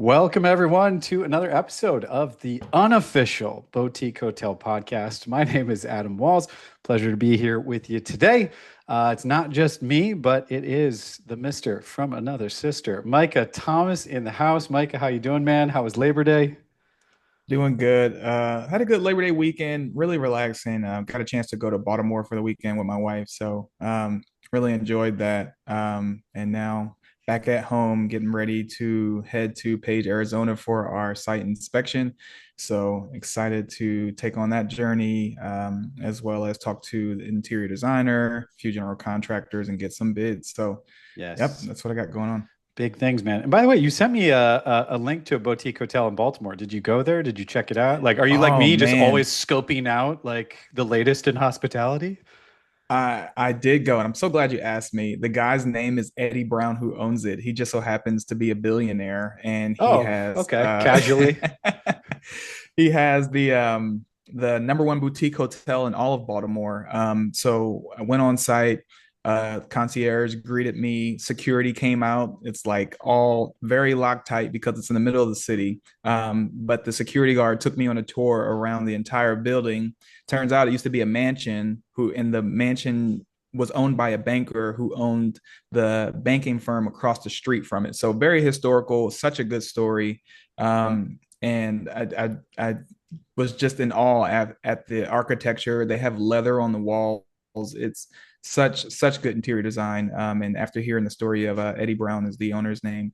Welcome, everyone, to another episode of the unofficial Boutique Hotel podcast. My name is Adam Walls. Pleasure to be here with you today. It's not just me, but it is the Mister from another sister, Micah Thomas, in the house. Micah, how you doing, man? How was Labor Day? Doing good. Had a good Labor Day weekend, really relaxing. Got a chance to go to Baltimore for the weekend with my wife. So really enjoyed that. And now back at home, getting ready to head to Page, Arizona for our site inspection. So excited to take on that journey, as well as talk to the interior designer, a few general contractors, and get some bids. So, yep, Yes. that's what I got going on. Big things, man. And by the way, you sent me a link to a boutique hotel in Baltimore. Did you go there? Did you check it out? Like, are you like Oh me, just always man, scoping out like the latest in hospitality? I did go, and I'm so glad you asked me. The guy's name is Eddie Brown, who owns it. He just so happens to be a billionaire, and he Oh, has okay. Casually. he has the number one boutique hotel in all of Baltimore. So I went on site. Concierge greeted me. Security came out. It's like all very Loctite because it's in the middle of the city. But the security guard took me on a tour around the entire building. Turns out it used to be a mansion, and the mansion was owned by a banker who owned the banking firm across the street from it. So very historical, such a good story. And I was just in awe at the architecture. They have leather on the walls. It's such good interior design. And after hearing the story of Eddie Brown is the owner's name,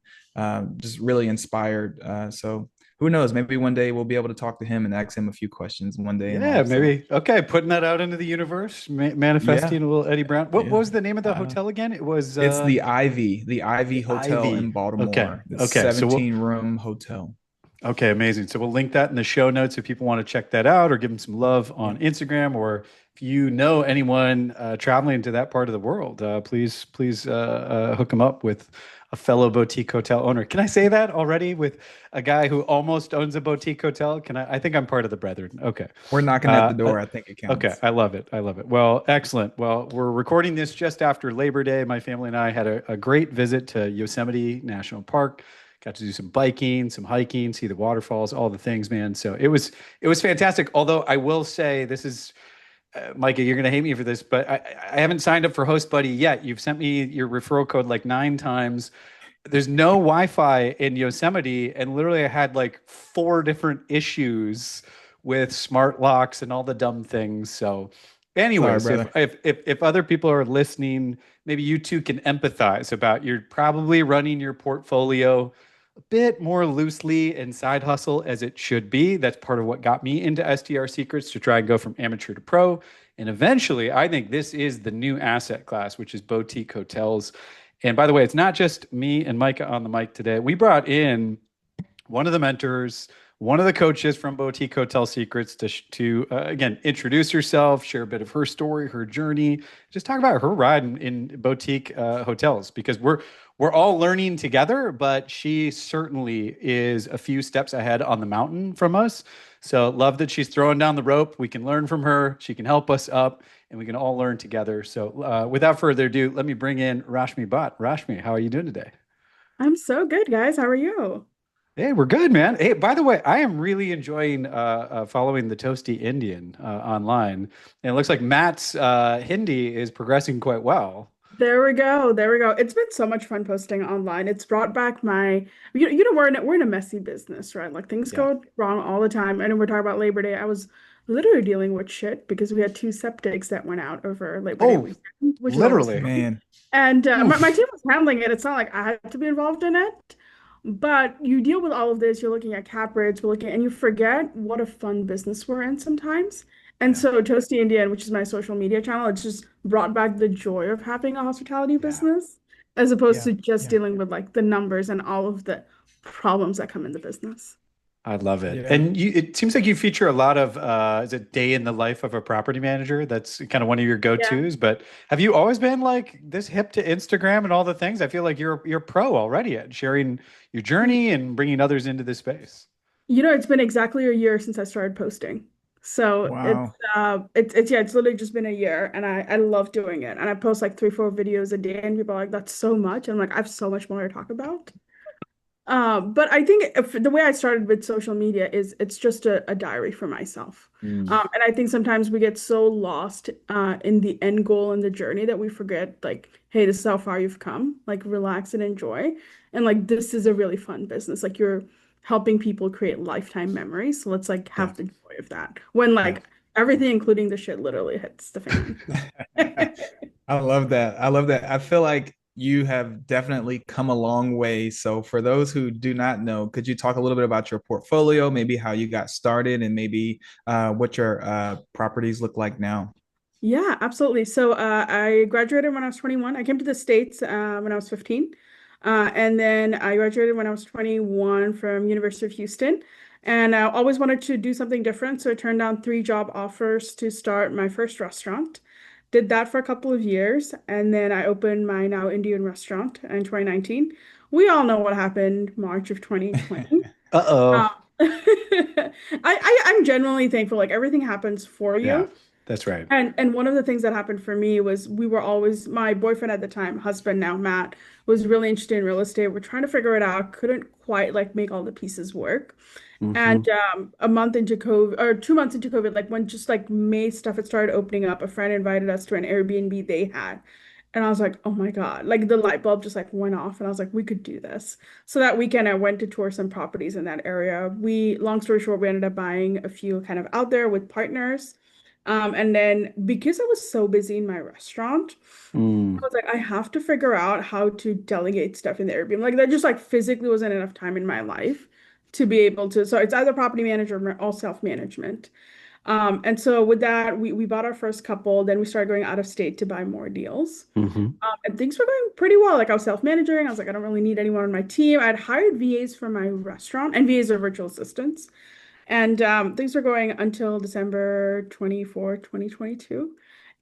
just really inspired. So who knows? Maybe one day we'll be able to talk to him and ask him a few questions one day in Yeah, life. So maybe. Okay, putting that out into the universe, yeah, manifesting a little Eddie Brown. What yeah. was the name of the hotel again? It was It's the Ivy the Hotel Ivy. in Okay, Baltimore. The okay. So we'll 17-room hotel. okay, amazing. So we'll link that in the show notes if people want to check that out or give them some love Yeah. on Instagram, or if you know anyone traveling to that part of the world, please hook them up with a fellow boutique hotel owner. Can I say that already with a guy who almost owns a boutique hotel? Can I? I think I'm part of the brethren. Okay. We're knocking at Uh, the uh, door. I think it okay, counts. I love it. I love it. Well, excellent. Well, we're recording this just after Labor Day. My family and I had a great visit to Yosemite National Park. Got to do some biking, some hiking, see the waterfalls, all the things, man. So it was fantastic. Although I will say this is Micah, you're gonna hate me for this, but I haven't signed up for Host Buddy yet. You've sent me your referral code like 9 times. There's no Wi-Fi in Yosemite, and literally I had like four different issues with smart locks and all the dumb things. So, Sorry, anyways, if brother. if if, if other people are listening, maybe you two can empathize about you're probably running your portfolio a bit more loosely and side hustle as it should be. That's part of what got me into STR Secrets to try and go from amateur to pro. And eventually, I think this is the new asset class, which is boutique hotels. And by the way, it's not just me and Micah on the mic today. We brought in one of the mentors, one of the coaches from Boutique Hotel Secrets to again introduce herself, share a bit of her story, her journey, just talk about her ride in boutique hotels because we're all learning together, but she certainly is a few steps ahead on the mountain from us. So love that she's throwing down the rope. We can learn from her. She can help us up, and we can all learn together. So without further ado, let me bring in Rashmi Bhat. Rashmi, how are you doing today? I'm so good, guys. How are you? Hey, we're good, man. Hey, by the way, I am really enjoying following the Toasty Indian online, and it looks like Matt's Hindi is progressing quite well. There we go. There we go. It's been so much fun posting online. It's brought back my, we're in a messy business, right? Like things Yeah. go wrong all the time. And we're talking about Labor Day. I was literally dealing with shit because we had two septics that went out over Labor Day Oh, weekend, which is always literally. fun. Man, And my Oof. team was handling it. It's not like I had to be involved in it. But you deal with all of this, you're looking at cap rates, we're looking, and you forget what a fun business we're in sometimes. And Yeah. so Toasty Indian, which is my social media channel, it's just brought back the joy of having a hospitality Yeah. business as opposed yeah, to just yeah, dealing with like the numbers and all of the problems that come in the business. I love it. yeah. And it seems like you feature a lot of is it day in the life of a property manager? That's kind of one of your Yeah. go-tos. But have you always been like this hip to Instagram and all the things? I feel like you're pro already at sharing your journey and bringing others into this space. It's been exactly a year since I started posting. So it's Wow. it's literally just been a year and I love doing it. And I post like 3, 4 videos a day and people are like, that's so much. I'm like, I have so much more to talk about. But I think the way I started with social media is it's just a diary for myself. Mm. And I think sometimes we get so lost in the end goal and the journey that we forget, like, hey, this is how far you've come. Like, relax and enjoy. And like, this is a really fun business. Like, you're helping people create lifetime memories. So let's like Yeah. have the joy of that when Yeah. like everything, including the shit, literally hits the fan. I love that. I love that. I feel like you have definitely come a long way. So, for those who do not know, could you talk a little bit about your portfolio, maybe how you got started, and maybe what your properties look like now? Yeah, absolutely. So I graduated when I was 21. I came to the States when I was 15. And then I graduated when I was 21 from University of Houston. And I always wanted to do something different. So I turned down three job offers to start my first restaurant. Did that for a couple of years. And then I opened my now Indian restaurant in 2019. We all know what happened March of 2020. Uh-oh. Um, I'm genuinely thankful. Like everything happens for Yeah, you. that's right. And one of the things that happened for me was we were always my boyfriend at the time, husband now, Matt, was really interested in real estate. We're trying to figure it out, couldn't quite like make all the pieces work. And Hmm. a month into COVID or 2 months into COVID, like when just like May stuff had started opening up, a friend invited us to an Airbnb they had. And I was like, oh my God, like the light bulb just like went off. And I was like, we could do this. So that weekend I went to tour some properties in that area. Long story short, we ended up buying a few kind of out there with partners. And then because I was so busy in my restaurant, I Mm. was like, I have to figure out how to delegate stuff in the Airbnb. Like there just like physically wasn't enough time in my life to be able to. So it's either property manager or all self-management. And so with that, we bought our first couple. Then we started going out of state to buy more deals. Hmm. And things were going pretty well. Like I was self-managing. I was like, I don't really need anyone on my team. I had hired VAs for my restaurant, and VAs are virtual assistants. And things were going until December 24th, 2022.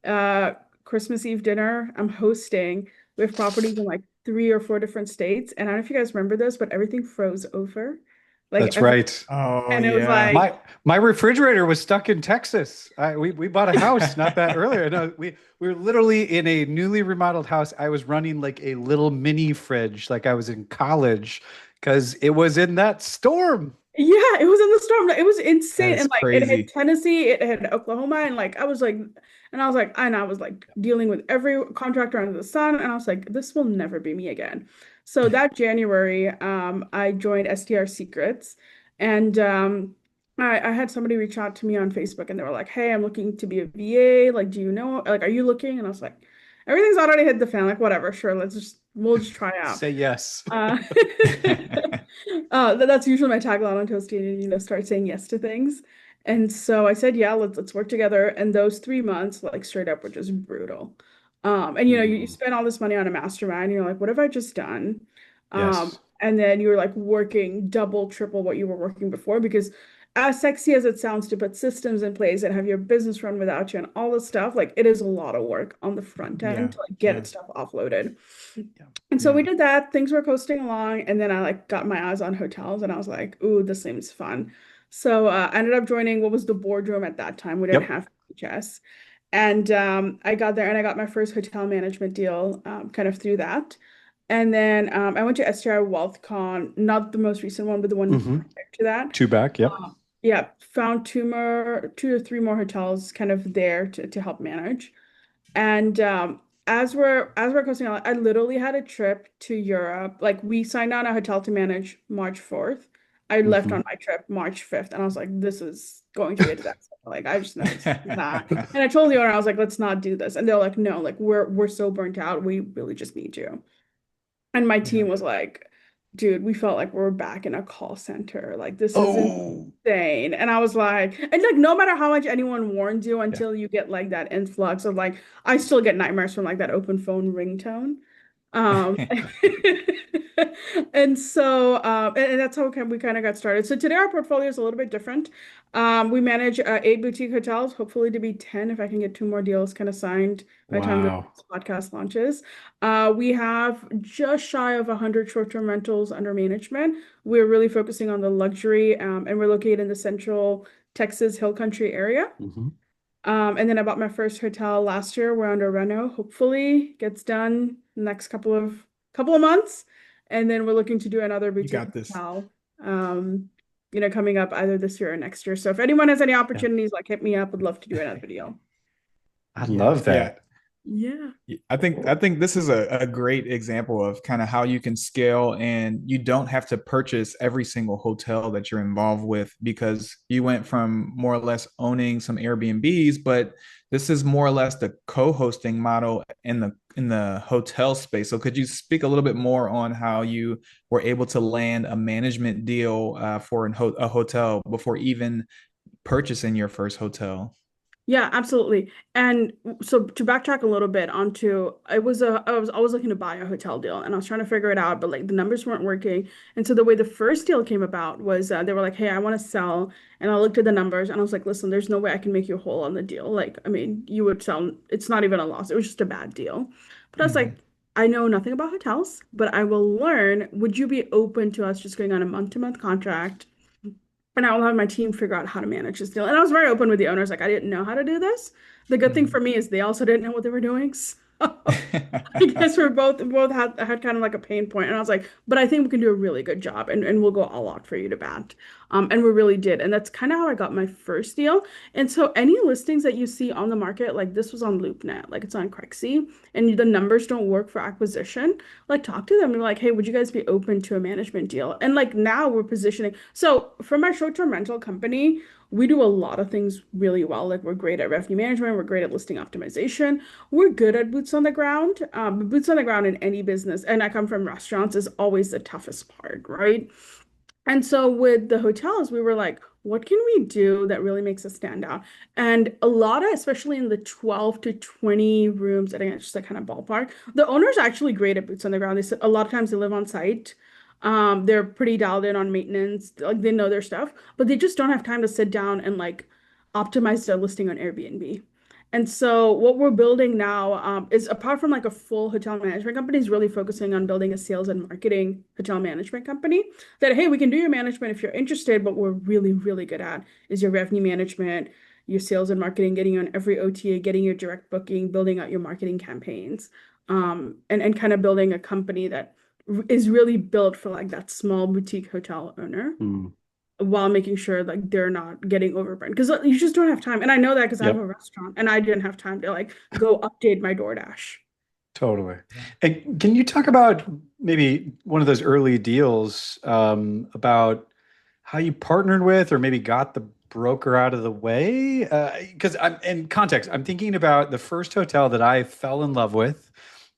Uh, Christmas Eve dinner, I'm hosting. We have properties in like three or four different states. And I don't know if you guys remember this, but everything froze over. Like That's every, right. Oh, and it was yeah. like, My refrigerator was stuck in Texas. We bought a house not that earlier. No, we were literally in a newly remodeled house. I was running like a little mini fridge, like I was in college, because it was in that storm. yeah, it was in the storm. It was That insane. is And like it hit crazy. Tennessee, it hit Oklahoma, and like and I was like dealing with every contractor under the sun, and I was like, this will never be me again. So that January, I joined STR Secrets, and I had somebody reach out to me on Facebook, and they were like, "Hey, I'm looking to be a VA. Like, do you know? Like, are you looking?" And I was like, "Everything's already hit the fan. Like, whatever. Sure, we'll just try out." Say yes. Uh, that's usually my tagline on Toasty Indian, start saying yes to things. And so I said, yeah, let's work together. And those 3 months, like straight up, were just brutal. And you Mm. spend all this money on a mastermind, and you're like, what have I just done? Yes. And then you're like working double, triple what you were working before because as sexy as it sounds to put systems in place and have your business run without you and all this stuff, like it is a lot of work on the front end Yeah. to like get Yeah. it stuff offloaded. Yeah. And so we Yeah. did that. Things were coasting along, and then I like got my eyes on hotels, and I was like, "Ooh, this seems fun." So I ended up joining what was the boardroom at that time. We didn't Yep. have HS, and I got there, and I got my first hotel management deal, kind of through that. And then I went to STR WealthCon, not the most recent one, but the one Hmm. prior to that. Two back. Yep. Yeah, found two or three more hotels kind of there to help manage. And as we're coasting on, I literally had a trip to Europe. Like we signed on a hotel to manage March 4th. I left on Hmm. my trip March 5th, and I was like, this is going to be a disaster. Like I just know it's not. And I told the owner, I was like, let's not do this. And they're like, no, like we're so burnt out. We really just need you. And my Yeah. team was like, dude, we felt like we're back in a call center. Like this is Oh, insane. And I was like, and like no matter how much anyone warns you Yeah. until you get like that influx of like I still get nightmares from like that open phone ringtone. Um and so and that's how we kind of got started. So today our portfolio is a little bit different. We manage eight boutique hotels, hopefully to be 10 if I can get two more deals kind of signed by the time this wow. podcast launches. We have just shy of 100 short-term rentals under management. We're really focusing on the luxury, and we're located in the central Texas Hill Country area. Hmm. And then I bought my first hotel last year. We're under reno. Hopefully gets done the next couple of months. And then we're looking to do another You boutique got this. hotel, coming up either this year or next year. So if anyone has any Yeah. opportunities, like hit me up. Would love to do another video. I Yeah, love yeah. that. Yeah. I think this is a great example of kind of how you can scale, and you don't have to purchase every single hotel that you're involved with, because you went from more or less owning some Airbnbs, but this is more or less the co-hosting model in the hotel space. So could you speak a little bit more on how you were able to land a management deal for a hotel before even purchasing your first hotel? Yeah, absolutely. And so to backtrack a little bit onto, I was always looking to buy a hotel deal, and I was trying to figure it out, but like the numbers weren't working. And so the way the first deal came about was they were like, "Hey, I want to sell," and I looked at the numbers and I was like, "Listen, there's no way I can make you whole on the deal. Like, I mean, you would sell. It's not even a loss. It was just a bad deal." But I was like, Mhm. I know nothing about hotels, but I will learn. Would you be open to us just going on a month-to-month contract? And I will have my team figure out how to manage this deal. And I was very open with the owners, like I didn't know how to do this. The good thing Mhm. for me is they also didn't know what they were doing. So I guess we're both had kind of like a pain point. And I was like, but I think we can do a really good job, and we'll go all out for you to bat. And we really did. And that's kind of how I got my first deal. And so any listings that you see on the market, like this was on LoopNet, like it's on Crexy, and the numbers don't work for acquisition, like talk to them and be like, hey, would you guys be open to a management deal? And like now we're positioning. So for my short-term rental company, we do a lot of things really well. Like we're great at revenue management, we're great at listing optimization, we're good at boots on the ground. Boots on the ground in any business, and I come from restaurants, is always the toughest part, right? And so with the hotels, we were like, what can we do that really makes us stand out? And a lot of, especially in the 12 to 20 rooms, I think it's just like kind of ballpark, the owner's actually great at boots on the ground. They said a lot of times they live on site. They're pretty dialed in on maintenance, like they know their stuff, but they just don't have time to sit down and like optimize their listing on Airbnb. And so what we're building now is, apart from like a full hotel management company, is really focusing on building a sales and marketing hotel management company that, hey, we can do your management if you're interested, but we're really, really good at is your revenue management, your sales and marketing, getting you on every OTA, getting your direct booking, building out your marketing campaigns, and kind of building a company that is really built for like that small boutique hotel owner Mm. while making sure like they're not getting overburned because you just don't have time. And I know that because I have a Yep. restaurant and I didn't have time to like go update my DoorDash. Totally. And can you talk about maybe one of those early deals about how you partnered with or maybe got the broker out of the way? Because I'm in context, I'm thinking about the first hotel that I fell in love with,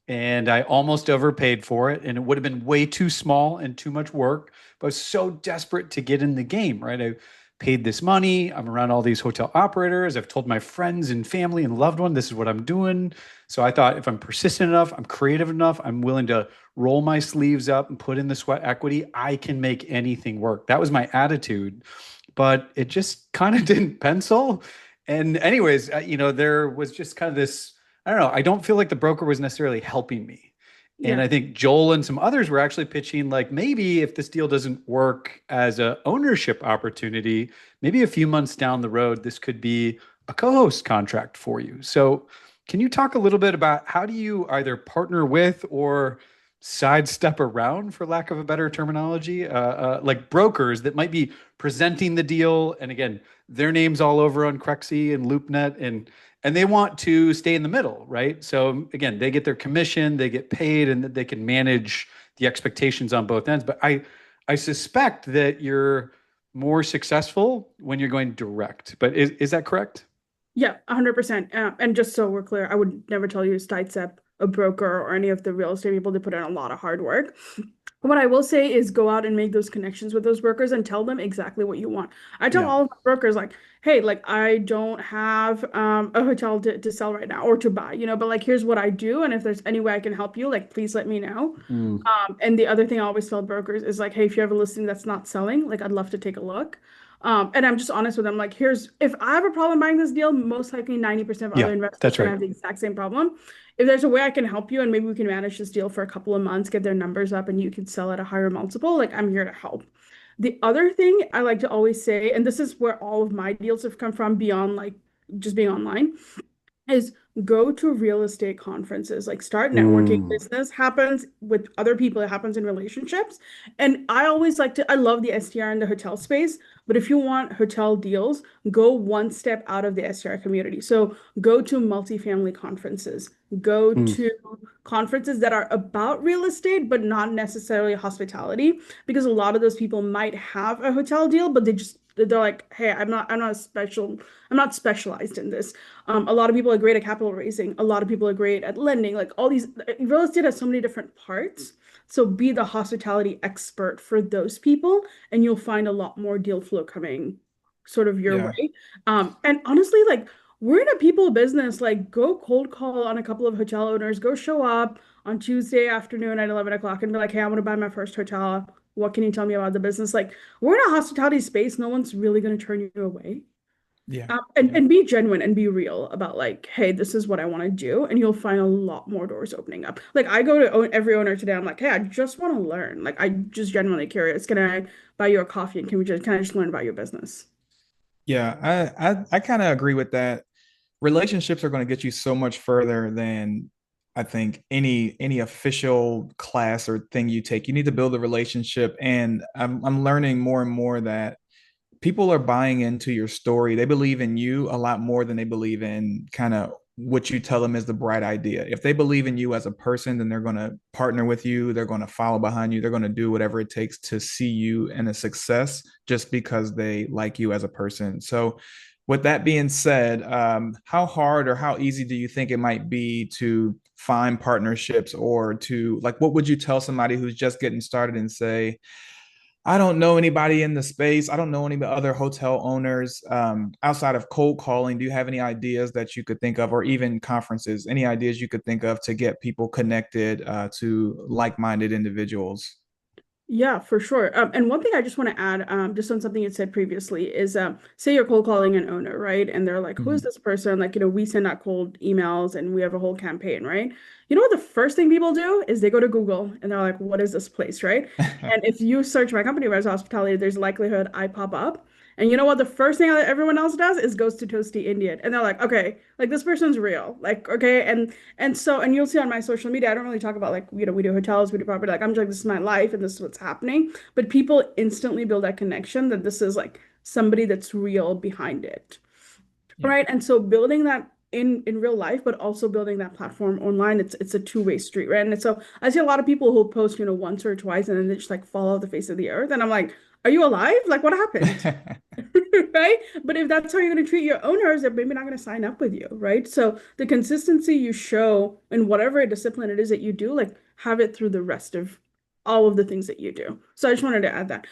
and I almost overpaid for it, and it would have been way too small and too much work, but I was so desperate to get in the game, right? I paid this money. I'm around all these hotel operators. I've told my friends and family and loved one, this is what I'm doing. So I thought if I'm persistent enough, I'm creative enough, I'm willing to roll my sleeves up and put in the sweat equity, I can make anything work. That was my attitude, but it just kind of didn't pencil. And anyways, there was just kind of this, I don't know, I don't feel like the broker was necessarily helping me. And Yeah. I think Joel and some others were actually pitching like maybe if this deal doesn't work as a ownership opportunity, maybe a few months down the road, this could be a co-host contract for you. So can you talk a little bit about how do you either partner with or sidestep around, for lack of a better terminology, like brokers that might be presenting the deal, and again, their names all over on Crexy and LoopNet, and they want to stay in the middle, right? So again, they get their commission, they get paid, and they can manage the expectations on both ends. But I suspect that you're more successful when you're going direct. But is that correct? Yeah, 100%. And just so we're clear, I would never tell you to sidestep a broker or any of the real estate people. They put in a lot of hard work. What I will say is go out and make those connections with those brokers and tell them exactly what you want. I tell Yeah. all of my brokers like, hey, like I don't have a hotel to sell right now or to buy, but like here's what I do. And if there's any way I can help you, like please let me know. Mm, And the other thing I always tell brokers is like, hey, if you have a listing that's not selling, like I'd love to take a look. And I'm just honest with them, like, here's if I have a problem buying this deal, most likely 90% of other yeah, investors that's gonna right. have the exact same problem. If there's a way I can help you and maybe we can manage this deal for a couple of months, get their numbers up, and you can sell at a higher multiple, like I'm here to help. The other thing I like to always say, and this is where all of my deals have come from beyond like just being online, is go to real estate conferences, like start networking. Ooh. Business happens with other people, it happens in relationships. And I always like to, I love the STR in the hotel space, but if you want hotel deals, go one step out of the STR community. So go to multifamily conferences, go Mm. to conferences that are about real estate, but not necessarily hospitality, because a lot of those people might have a hotel deal, but they're like, hey, I'm not specialized in this. A lot of people are great at capital raising. A lot of people are great at lending. Like all these, real estate has so many different parts. So be the hospitality expert for those people, and you'll find a lot more deal flow coming sort of your Yeah. way. And honestly, like we're in a people business. Like go cold call on a couple of hotel owners. Go show up on Tuesday afternoon at 11 o'clock and be like, hey, I want to buy my first hotel. What can you tell me about the business? Like we're in a hospitality space. No one's really going to turn you away. Yeah. And Yeah. and be genuine and be real about like, hey, this is what I want to do, and you'll find a lot more doors opening up. Like I go to every owner today. I'm like, hey, I just want to learn. Like I just genuinely curious. Can I buy you a coffee and can I just learn about your business? Yeah. I kind of agree with that. Relationships are going to get you so much further than I think any official class or thing you take. You need to build a relationship, and I'm learning more and more that people are buying into your story. They believe in you a lot more than they believe in kind of what you tell them is the bright idea. If they believe in you as a person, then they're going to partner with you. They're going to follow behind you. They're going to do whatever it takes to see you in a success just because they like you as a person. So, with that being said, how hard or how easy do you think it might be to find partnerships or to like, what would you tell somebody who's just getting started and say, I don't know anybody in the space. I don't know any other hotel owners outside of cold calling. Do you have any ideas that you could think of, or even conferences? Any ideas you could think of to get people connected to like-minded individuals? Yeah, for sure. And one thing I just want to add, just on something you said previously, is say you're cold calling an owner, right? And they're like, who is Mhm. this person? Like, we send out cold emails and we have a whole campaign, right? You know what the first thing people do is they go to Google and they're like, what is this place, right? And if you search my company, Res Hospitality, there's likelihood I pop up. And you know what? The first thing that everyone else does is goes to Toasty Indian. And they're like, okay, like this person's real. Like, okay. And you'll see on my social media, I don't really talk about like, we do hotels, we do property. Like I'm just like, this is my life and this is what's happening. But people instantly build that connection that this is like somebody that's real behind it. Yeah. Right. And so building that in real life, but also building that platform online, it's a two-way street, right? And so I see a lot of people who post, once or twice and then they just like fall off the face of the earth. And I'm like, are you alive? Like what happened? Right? But if that's how you're going to treat your owners, they're maybe not going to sign up with you, right? So the consistency you show in whatever discipline it is that you do, like have it through the rest of all of the things that you do. So I just wanted to add that.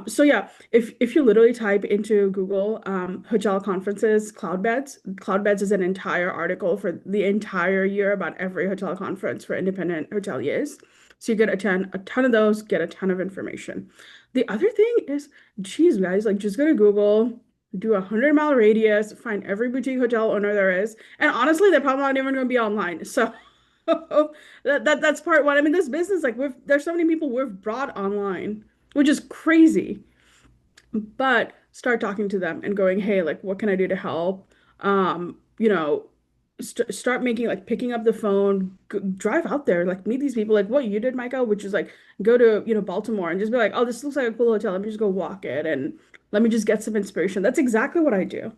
So yeah, if you literally type into Google hotel conferences, cloud beds is an entire article for the entire year about every hotel conference for independent hoteliers. So you get a ton of those, get a ton of information. The other thing is, geez, guys, like just go to Google, do a 100-mile radius, find every boutique hotel owner there is. And honestly, they're probably not even going to be online. So that's part one. I mean, this business, like there's so many people we've brought online, which is crazy. But start talking to them and going, hey, like, what can I do to help? Um, you know, start making like picking up the phone, drive out there, like meet these people, like what you did, Michael, which is like go to, Baltimore and just be like, oh, this looks like a cool hotel. Let me just go walk it and let me just get some inspiration. That's exactly what I do.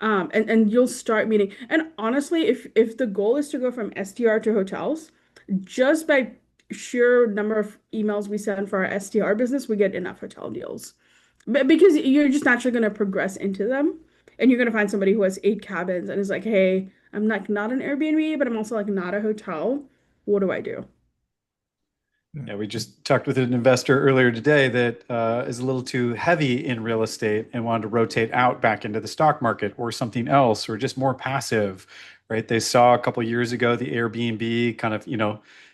And you'll start meeting. And honestly, if the goal is to go from STR to hotels, just by sheer number of emails we send for our STR business, we get enough hotel deals. But because you're just naturally going to progress into them, and you're going to find somebody who has 8 cabins and is like, "Hey, I'm like not an Airbnb, but I'm also like not a hotel. What do I do?" Yeah, we just talked with an investor earlier today that is a little too heavy in real estate and wanted to rotate out back into the stock market or something else or just more passive, right? They saw a couple years ago the Airbnb kind of,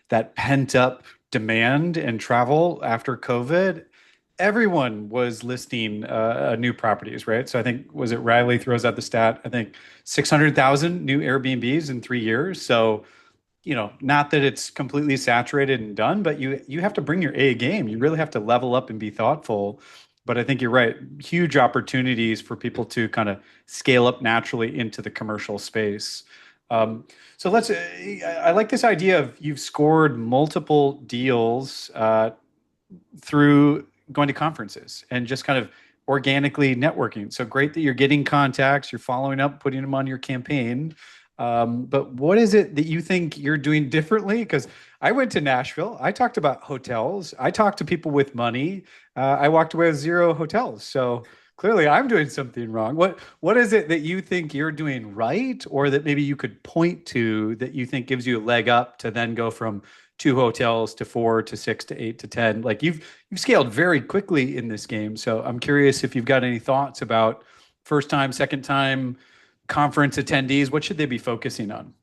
that pent up demand and travel after COVID. Everyone was listing new properties, right? So I think, was it Riley throws out the stat? I think 600,000 new Airbnbs in 3 years. So not that it's completely saturated and done, but you have to bring your A game. You really have to level up and be thoughtful. But I think you're right. Huge opportunities for people to kind of scale up naturally into the commercial space. So I like this idea of you've scored multiple deals through going to conferences and just kind of organically networking. So great that you're getting contacts, you're following up, putting them on your campaign. But what is it that you think you're doing differently? Because I went to Nashville, I talked about hotels, I talked to people with money. I walked away with zero hotels. So clearly I'm doing something wrong. What is it that you think you're doing right, or that maybe you could point to that you think gives you a leg up to then go from two hotels to four to six to eight to 10? Like you've scaled very quickly in this game. So I'm curious if you've got any thoughts about first time, second time conference attendees. What should they be focusing on?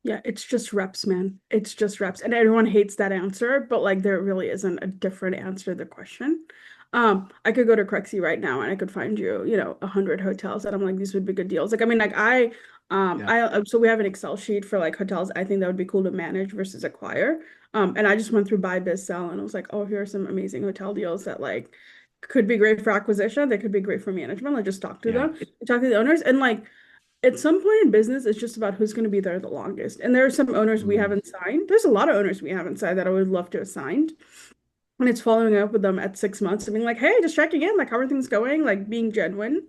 Yeah, it's just reps, man. It's just reps. And everyone hates that answer, but like there really isn't a different answer to the question. I could go to Crexy right now and I could find you, 100 hotels that I'm like, these would be good deals. Like, I mean, like Yeah. so we have an Excel sheet for like hotels. I think that would be cool to manage versus acquire. And I just went through buy, biz, sell, and I was like, oh, here are some amazing hotel deals that like could be great for acquisition. They could be great for management. Like, just talk to Yeah. them, talk to the owners, and like at some point in business, it's just about who's going to be there the longest. And there are some owners we Mm. haven't signed. There's a lot of owners we haven't signed that I would love to have signed. And it's following up with them at 6 months and being like, hey, just checking in, like how are things going? Like being genuine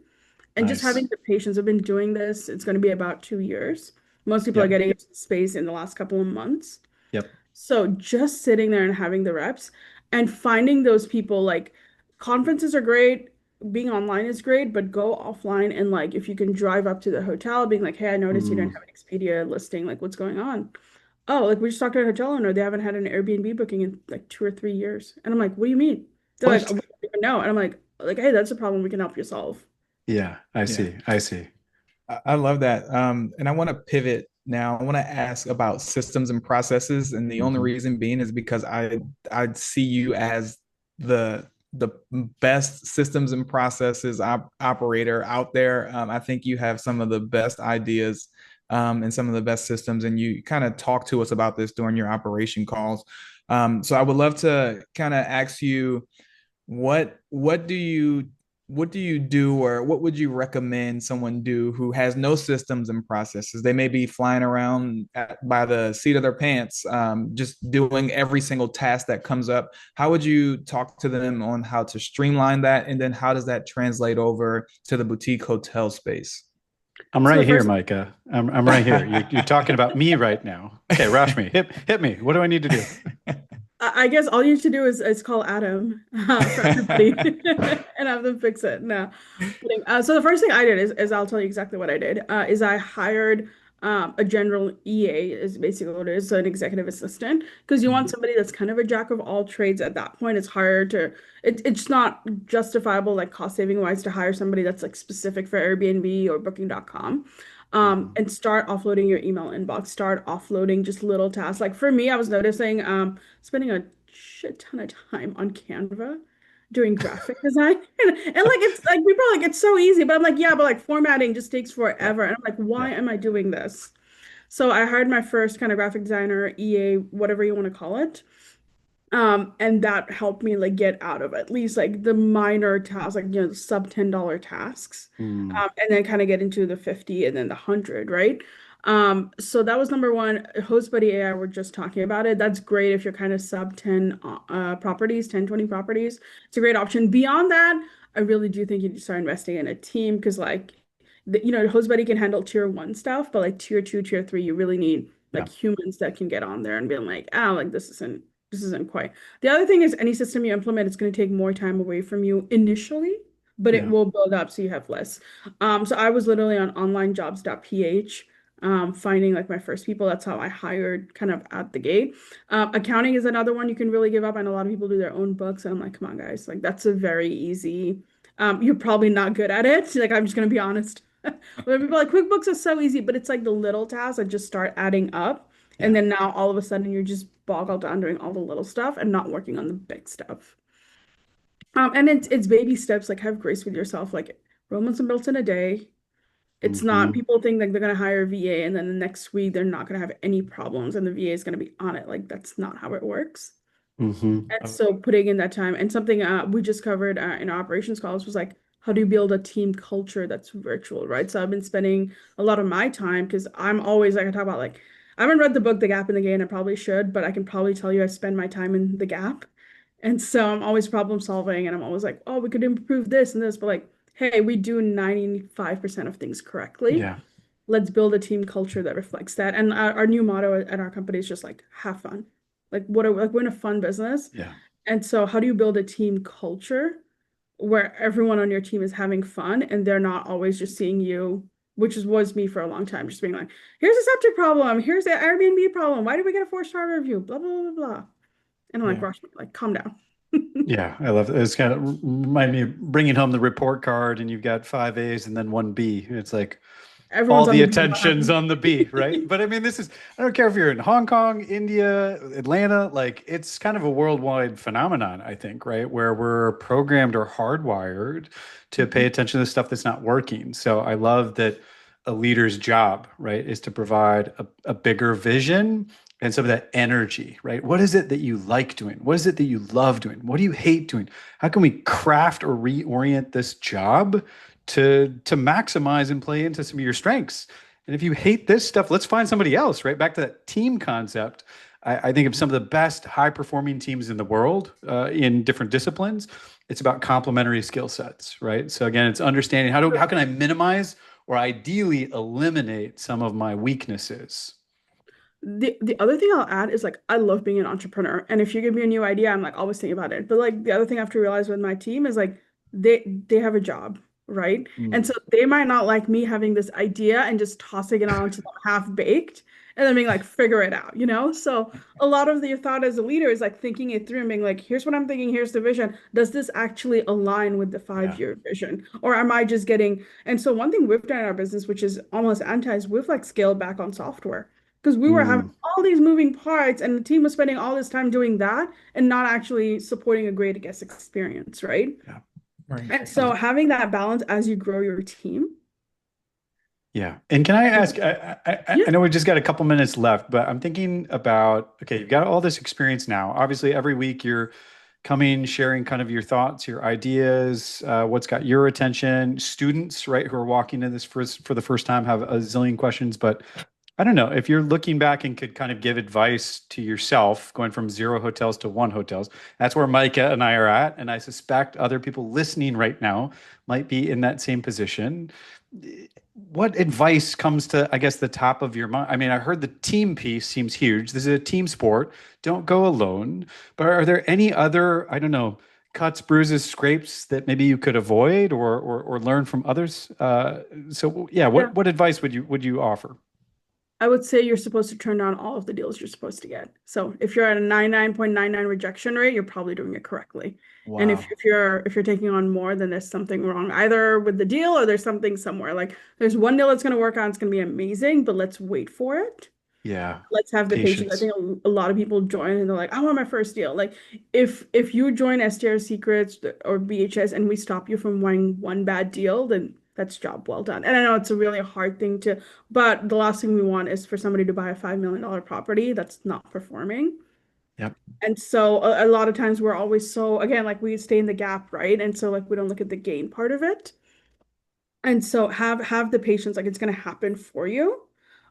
and just Nice. having the patience. I've been doing this. It's going to be about 2 years. Most people are Yep. getting into the space in the last couple of months. Yep. So just sitting there and having the reps and finding those people, like conferences are great, being online is great, but go offline and like if you can drive up to the hotel, being like, hey, I noticed you Mm. didn't have an Expedia listing, like what's going on? Oh, like we just talked to a hotel owner, they haven't had an Airbnb booking in like 2 or 3 years. And I'm like, what do you mean? They're like, What? "Oh, we don't even know." And I'm like, hey, that's a problem we can help you solve. Yeah, I Yeah. see. I see. I love that. And I want to pivot now. I want to ask about systems and processes. And the only Mhm. reason being is because I see you as the best systems and processes operator out there. I think you have some of the best ideas and some of the best systems, and you kind of talk to us about this during your operation calls. So I would love to kind of ask you what do you do, or what would you recommend someone do who has no systems and processes? They may be flying around by the seat of their pants, just doing every single task that comes up. How would you talk to them on how to streamline that, and then how does that translate over to the boutique hotel space? I'm So the right here, first Micah. I'm right here. You're talking about me right now. Okay, Rashmi, hit me. What do I need to do? I guess all you need to do is call Adam for everybody and have them fix it. No, kidding. So the first thing I did is I'll tell you exactly what I did. Is I hired a general EA is basically what it is, so an executive assistant, because you want somebody that's kind of a jack of all trades. At that point, it's hard to it's not justifiable like cost saving wise to hire somebody that's like specific for Airbnb or Booking.com. Mhm. And start offloading your email inbox, start offloading just little tasks. Like for me, I was noticing spending a shit ton of time on Canva doing graphic design. And like it's like people are like it's so easy, but I'm like, yeah, but like formatting just takes Yeah, forever. And I'm like, why yeah, am I doing this? So I hired my first kind of graphic designer, EA, whatever you want to call it. And that helped me like get out of at least like the minor tasks, like the sub $10 tasks. Mm. And then kind of get into the 50 and then the 100, right? So that was number one. Host Buddy AI, we're just talking about it. That's great if you're kind of sub 10 properties, 10, 20 properties. It's a great option. Beyond that, I really do think you need to start investing in a team because like Host Buddy can handle tier one stuff, but like tier two, tier three, you really need Yeah, like humans that can get on there and be like, like this isn't quite. The other thing is any system you implement, it's going to take more time away from you initially, but it yeah. will build up so you have less. So I was literally on onlinejobs.ph, finding like my first people. That's how I hired kind of at the gate. Accounting is another one you can really give up. And a lot of people do their own books. And I'm like, come on, guys, like that's a very easy. You're probably not good at it. Like, I'm just gonna be honest. When people are like QuickBooks is so easy, but it's like the little tasks that just start adding up. And Yeah. then now all of a sudden you're just boggled down doing all the little stuff and not working on the big stuff. And it's baby steps, like have grace with yourself. Like Rome wasn't built in a day. It's not Hmm. people think like they're gonna hire a VA and then the next week they're not gonna have any problems and the VA is gonna be on it. Like that's not how it works. Hmm. And so putting in that time and something we just covered in our operations calls was like how do you build a team culture that's virtual, right? So I've been spending a lot of my time because I'm always like I talk about like I haven't read the book The Gap in the Gain. I probably should, but I can probably tell you I spend my time in the gap. And so I'm always problem solving and I'm always like, oh, we could improve this and this, but like, hey, we do 95% of things correctly. Yeah. Let's build a team culture that reflects that. And our new motto at our company is just like have fun. Like we're in a fun business. Yeah. And so how do you build a team culture where everyone on your team is having fun and they're not always just seeing you, which was me for a long time, just being like, here's a septic problem, here's the Airbnb problem. Why did we get a 4-star review? Blah, blah, blah, blah. And I'm like, Yeah. Rashmi, like, calm down. Yeah, I love it. It's kind of remind me of bringing home the report card and you've got 5 A's and then 1B. It's like all Everyone's on the the B attention's line. on the B, right? But I mean, I don't care if you're in Hong Kong, India, Atlanta, like it's kind of a worldwide phenomenon, I think, right? Where we're programmed or hardwired to pay attention to the stuff that's not working. So I love that a leader's job, right, is to provide a bigger vision and some of that energy, right? What is it that you like doing? What is it that you love doing? What do you hate doing? How can we craft or reorient this job to maximize and play into some of your strengths? And if you hate this stuff, let's find somebody else, right? Back to that team concept. I think of some of the best high performing teams in the world in different disciplines. It's about complementary skill sets, right? So again, it's understanding how can I minimize or ideally eliminate some of my weaknesses. The other thing I'll add is like I love being an entrepreneur. And if you give me a new idea, I'm like always thinking about it. But like the other thing I have to realize with my team is like they have a job, right? And so Mm, they might not like me having this idea and just tossing it on to them half baked and then being like, figure it out, you know? So a lot of the thought as a leader is like thinking it through and being like, here's what I'm thinking, here's the vision. Does this actually align with the yeah. 5-year vision? Or am I just getting, and so one thing we've done in our business, which is almost anti, is we've like scaled back on software because we were having Mm, all these moving parts and the team was spending all this time doing that and not actually supporting a great guest experience, right? yeah. Right. And so having that balance as you grow your team. Yeah. And can I ask, Yeah. I know we just got a couple minutes left, but I'm thinking about, okay, you've got all this experience now. Obviously, every week you're coming, sharing kind of your thoughts, your ideas, what's got your attention. Students, right, who are walking in this for the first time have a zillion questions, but I don't know if you're looking back and could kind of give advice to yourself going from 0 hotels to 1 hotels. That's where Micah and I are at. And I suspect other people listening right now might be in that same position. What advice comes to, I guess, the top of your mind? I mean, I heard the team piece seems huge. This is a team sport. Don't go alone. But are there any other, I don't know, cuts, bruises, scrapes that maybe you could avoid or learn from others? So yeah, Yeah. what advice would you offer? I would say you're supposed to turn down all of the deals you're supposed to get. So if you're at a 99.99 rejection rate, you're probably doing it correctly. And if, Wow. if you're taking on more, then there's something wrong, either with the deal or there's something somewhere. Like there's one deal that's going to work out, it's going to be amazing, but let's wait for it. Yeah, Let's have the patience. I patience. think a lot of people join and they're like, I want my first deal. Like if you join STR Secrets or BHS and we stop you from wanting one bad deal, then that's job well done. And I know it's a really hard thing to, but the last thing we want is for somebody to buy a $5 million property that's not performing. Yep. And so a lot of times we're always so, again, like we stay in the gap, right? And so like we don't look at the gain part of it. And so have the patience, like it's gonna happen for you.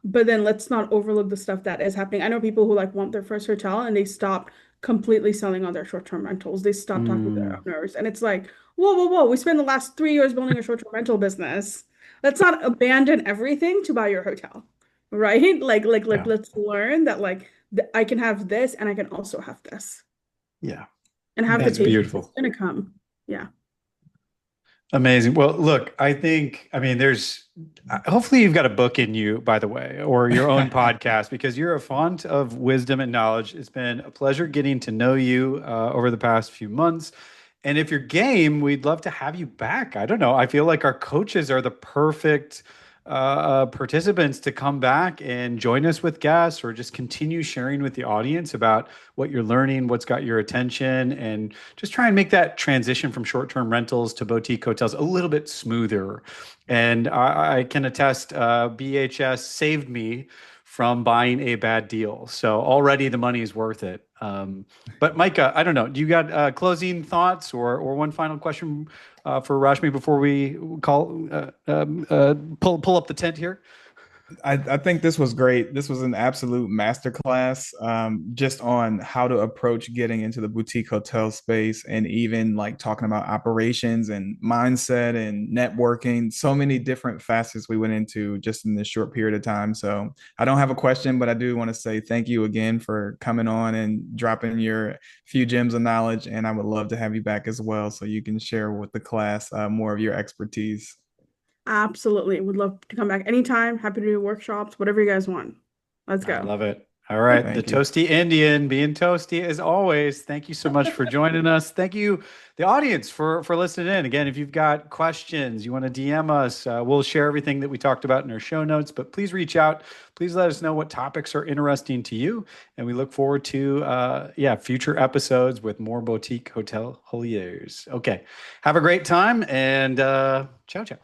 But then let's not overlook the stuff that is happening. I know people who like want their first hotel and they stop completely selling all their short-term rentals. They stop talking to their Mm, owners. And it's like, whoa, whoa, whoa, we spent the last 3 years building a short-term rental business. Let's not abandon everything to buy your hotel. Right? Like yeah, let's learn that like I can have this and I can also have this. yeah, And have the that's Amazing. patience. It's beautiful. gonna come. Yeah. Amazing. Well, look, I mean, hopefully you've got a book in you, by the way, or your own podcast, because you're a font of wisdom and knowledge. It's been a pleasure getting to know you over the past few months. And if you're game, we'd love to have you back. I don't know. I feel like our coaches are the perfect participants to come back and join us with guests or just continue sharing with the audience about what you're learning, what's got your attention, and just try and make that transition from short-term rentals to boutique hotels a little bit smoother. And I can attest, BHS saved me from buying a bad deal. So already the money is worth it. But Micah, I don't know. Do you got closing thoughts or one final question for Rashmi before we pull up the tent here? I think this was great. This was an absolute masterclass, just on how to approach getting into the boutique hotel space, and even like talking about operations and mindset and networking. So many different facets we went into just in this short period of time. So I don't have a question, but I do want to say thank you again for coming on and dropping your few gems of knowledge. And I would love to have you back as well, so you can share with the class more of your expertise. Absolutely. Would love to come back anytime. Happy to do workshops, whatever you guys want. Let's I go. love it. All right. The Thank you. Toasty Indian being toasty as always. Thank you so much for joining us. Thank you, the audience, for listening in. Again, if you've got questions, you want to DM us, we'll share everything that we talked about in our show notes, but please reach out. Please let us know what topics are interesting to you. And we look forward to, future episodes with more boutique hotel hoteliers. Okay. Have a great time and ciao, ciao.